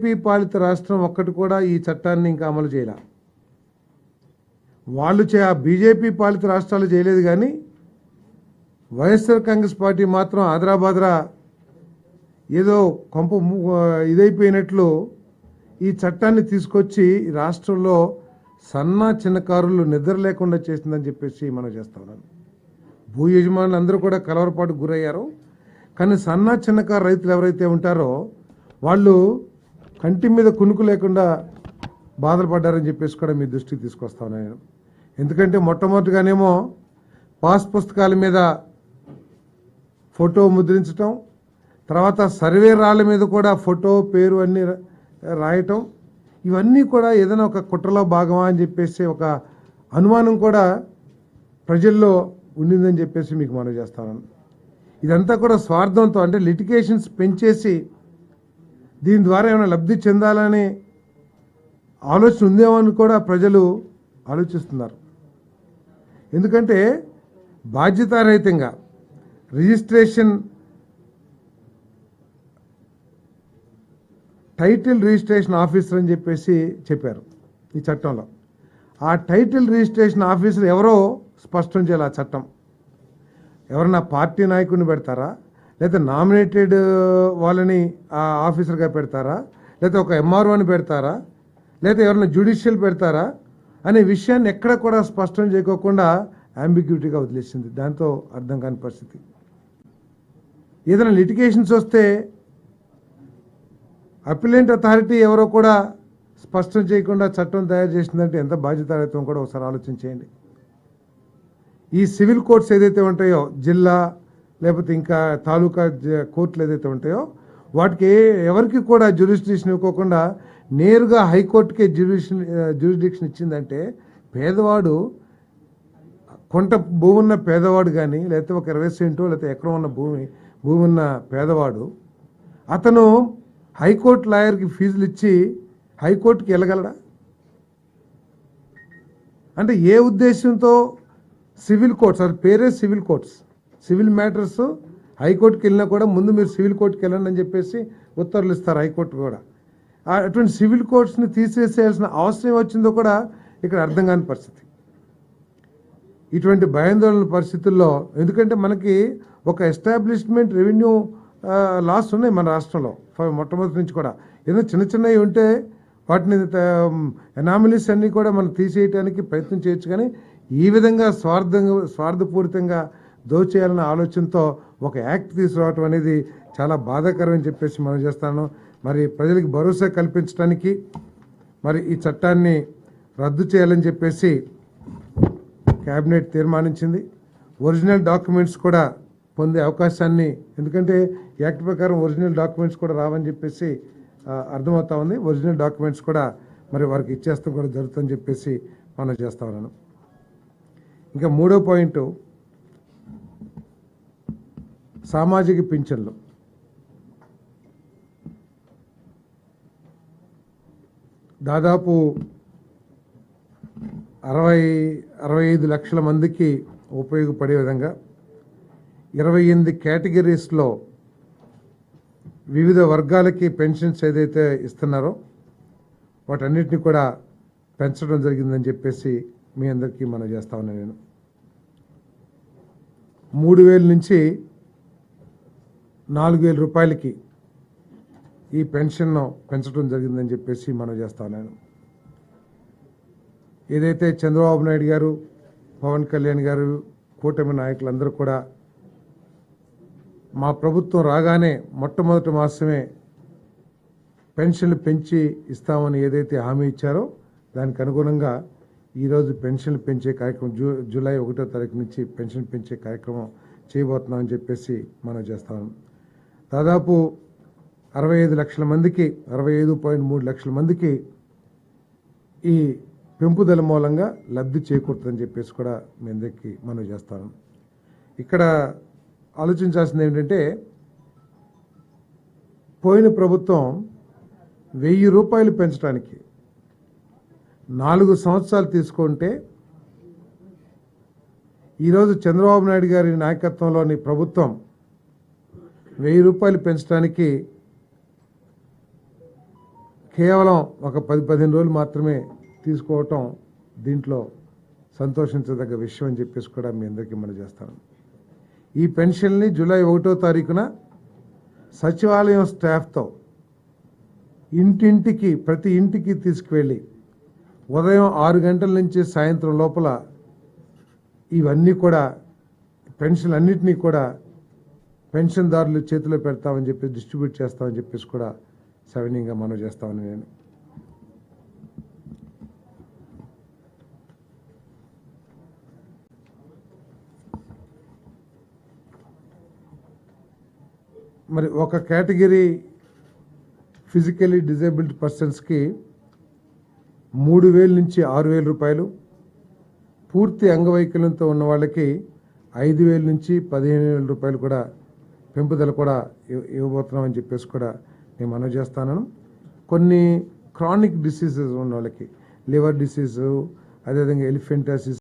BJP పాలిత రాష్ట్రం ఒక్కటి కూడా ఈ చట్టాన్ని ఇంకా అమలు చేయాల. వాళ్ళు బీజేపీ పాలిత రాష్ట్రాలు చేయలేదు, కానీ వైఎస్ఆర్ కాంగ్రెస్ పార్టీ మాత్రం ఆదరాబాదరా ఏదో కొంప ఇదైపోయినట్లు ఈ చట్టాన్ని తీసుకొచ్చి రాష్ట్రంలో సన్న చిన్నకారులు నిద్ర లేకుండా చేసిందని చెప్పేసి మనం చేస్తా ఉన్నాను. భూ యజమానులు అందరూ కూడా కలవరపాటు గురయ్యారు. కానీ సన్న చిన్నకారు రైతులు ఎవరైతే ఉంటారో వాళ్ళు కంటి మీద కునుకు లేకుండా బాధలు పడ్డారని చెప్పేసి కూడా మీ దృష్టికి తీసుకొస్తా ఉన్నాను నేను. ఎందుకంటే మొట్టమొదటిగానేమో పాస్ పుస్తకాల మీద ఫోటో ముద్రించటం, తర్వాత సర్వే రాళ్ళ మీద కూడా ఫోటో పేరు అన్నీ రాయటం, ఇవన్నీ కూడా ఏదైనా ఒక కుట్రలో భాగమా అని చెప్పేసి ఒక అనుమానం కూడా ప్రజల్లో ఉండిందని చెప్పేసి మీకు మనవి చేస్తాను. ఇదంతా కూడా స్వార్థంతో, అంటే లిటిగేషన్స్ పెంచేసి దీని ద్వారా ఏమైనా లబ్ధి చెందాలనే ఆలోచన ఉందేమో అని కూడా ప్రజలు ఆలోచిస్తున్నారు. ఎందుకంటే బాధ్యతారహితంగా రిజిస్ట్రేషన్ టైటిల్ రిజిస్ట్రేషన్ ఆఫీసర్ అని చెప్పేసి చెప్పారు ఈ చట్టంలో. ఆ టైటిల్ రిజిస్ట్రేషన్ ఆఫీసర్ ఎవరో స్పష్టం చేయాలి. ఆ చట్టం ఎవరన్నా పార్టీ నాయకుడిని పెడతారా, లేదా నామినేటెడ్ వాళ్ళని ఆ ఆఫీసర్గా పెడతారా, లేదా ఒక ఎంఆర్ఓని పెడతారా, లేదా ఎవరైనా జ్యుడిషియల్ పెడతారా అనే విషయాన్ని ఎక్కడ కూడా స్పష్టం చేయకోకుండా అంబిగ్యూటీగా వదిలేసింది. దాంతో అర్థం కాని పరిస్థితి. ఏదైనా లిటిగేషన్స్ వస్తే అపిలెంట్ అథారిటీ ఎవరో కూడా స్పష్టం చేయకుండా చట్టం తయారు చేసిందంటే ఎంత బాధ్యతారహితం కూడా ఒకసారి ఆలోచించేయండి. ఈ సివిల్ కోర్ట్స్ ఏదైతే ఉంటాయో, జిల్లా లేకపోతే ఇంకా తాలూకా కోర్టులు ఏదైతే ఉంటాయో, వాటికి ఎవరికి కూడా జ్యూరిస్డిక్షన్ ఇవ్వకుండా నేరుగా హైకోర్టుకే జ్యూరిస్డిక్షన్ ఇచ్చిందంటే పేదవాడు, కొంత భూమి ఉన్న పేదవాడు కానీ, లేకపోతే ఒక 20 సెంటు లేకపోతే ఎకరం ఉన్న భూమి ఉన్న పేదవాడు, అతను హైకోర్టు లాయర్కి ఫీజులు ఇచ్చి హైకోర్టుకి వెళ్ళగలడా? అంటే ఏ ఉద్దేశంతో సివిల్ కోర్ట్స్, అది పేరే సివిల్ కోర్ట్స్, సివిల్ మ్యాటర్స్ హైకోర్టుకి వెళ్ళినా కూడా ముందు మీరు సివిల్ కోర్టుకి వెళ్ళండి అని చెప్పేసి ఉత్తర్వులు ఇస్తారు హైకోర్టు కూడా. అటువంటి సివిల్ కోర్ట్స్ని తీసేసేయాల్సిన అవసరం వచ్చిందో కూడా ఇక్కడ అర్థం కాని పరిస్థితి. ఇటువంటి భయాందోళన పరిస్థితుల్లో, ఎందుకంటే మనకి ఒక ఎస్టాబ్లిష్మెంట్ రెవెన్యూ లాస్ ఉన్నాయి మన రాష్ట్రంలో మొట్టమొదటి నుంచి కూడా. ఏదో చిన్న చిన్నవి ఉంటే వాటిని ఎనామిలీస్ అన్నీ కూడా మనం తీసేయడానికి ప్రయత్నం చేయొచ్చు, కానీ ఈ విధంగా స్వార్థపూరితంగా దోచేయాలన్న ఆలోచనతో ఒక యాక్ట్ తీసుకురావటం అనేది చాలా బాధాకరం అని చెప్పేసి మనం చేస్తాను. మరి ప్రజలకు భరోసా కల్పించడానికి మరి ఈ చట్టాన్ని రద్దు చేయాలని చెప్పేసి క్యాబినెట్ తీర్మానించింది. ఒరిజినల్ డాక్యుమెంట్స్ కూడా పొందే అవకాశాన్ని, ఎందుకంటే యాక్ట్ ప్రకారం ఒరిజినల్ డాక్యుమెంట్స్ కూడా రావని చెప్పేసి అర్థమవుతా ఉంది. ఒరిజినల్ డాక్యుమెంట్స్ కూడా మరి వారికి ఇచ్చేస్తాం కూడా జరుగుతుందని చెప్పేసి మనం చేస్తా ఉన్నాను. ఇంకా మూడో పాయింట్, సామాజిక పింఛన్లు. దాదాపు 65 లక్షల మందికి ఉపయోగపడే విధంగా 28 కేటగిరీస్లో వివిధ వర్గాలకి పెన్షన్స్ ఏదైతే ఇస్తున్నారో వాటన్నిటిని కూడా పెంచడం జరిగిందని చెప్పేసి మీ అందరికీ మనం చేస్తా ఉన్నాను. నేను 3,000 నుంచి 4,000 రూపాయలకి ఈ పెన్షన్ను పెంచడం జరిగిందని చెప్పేసి మనం చేస్తా ఉన్నాను. ఏదైతే చంద్రబాబు నాయుడు గారు, పవన్ కళ్యాణ్ గారు, కూటమి నాయకులందరూ కూడా మా ప్రభుత్వం రాగానే మొట్టమొదటి మాసమే పెన్షన్లు పెంచి ఇస్తామని ఏదైతే హామీ ఇచ్చారో దానికి అనుగుణంగా ఈరోజు పెన్షన్లు పెంచే కార్యక్రమం జూలై 1వ తారీఖు నుంచి పెన్షన్ పెంచే కార్యక్రమం చేయబోతున్నామని చెప్పేసి మనం చేస్తాం. దాదాపు 65 లక్షల మందికి, 65.3 లక్షల మందికి ఈ పెంపుదల మూలంగా లబ్ధి చేకూరుతుందని చెప్పేసి కూడా మీ అందరికీ మనం చేస్తాను. ఇక్కడ ఆలోచించాల్సింది ఏమిటంటే, పోయిన ప్రభుత్వం 1000 రూపాయలు పెంచడానికి 4 సంవత్సరాలు తీసుకుంటే, ఈరోజు చంద్రబాబు నాయుడు గారి నాయకత్వంలోని ప్రభుత్వం 1000 రూపాయలు పెంచడానికి కేవలం ఒక 10-15 రోజులు మాత్రమే తీసుకోవటం దీంట్లో సంతోషించదగ్గ విషయం అని చెప్పేసి కూడా మీ అందరికీ మనం చేస్తాను. ఈ పెన్షన్ని జూలై 1వ తారీఖున సచివాలయం స్టాఫ్తో ఇంటింటికి ప్రతి ఇంటికి తీసుకువెళ్ళి ఉదయం 6 గంటల నుంచి సాయంత్రం లోపల ఇవన్నీ కూడా పెన్షన్ అన్నింటినీ కూడా పెన్షన్దారుల చేతిలో పెడతామని చెప్పి డిస్ట్రిబ్యూట్ చేస్తామని చెప్పేసి కూడా సవినీయంగా మనం చేస్తామని నేను మరి ఒక కేటగిరీ ఫిజికలీ డిజేబుల్డ్ పర్సన్స్కి 3,000 నుంచి 6,000 రూపాయలు, పూర్తి అంగవైకల్యంతో ఉన్న వాళ్ళకి 5,000 నుంచి 15,000 రూపాయలు కూడా పెంపుదల కూడా ఇవ్వబోతున్నామని చెప్పేసి కూడా నేను మనవి చేస్తాను. కొన్ని క్రానిక్ డిసీజెస్ ఉన్న వాళ్ళకి లివర్ డిసీజు, అదేవిధంగా ఎలిఫెంటాసిస్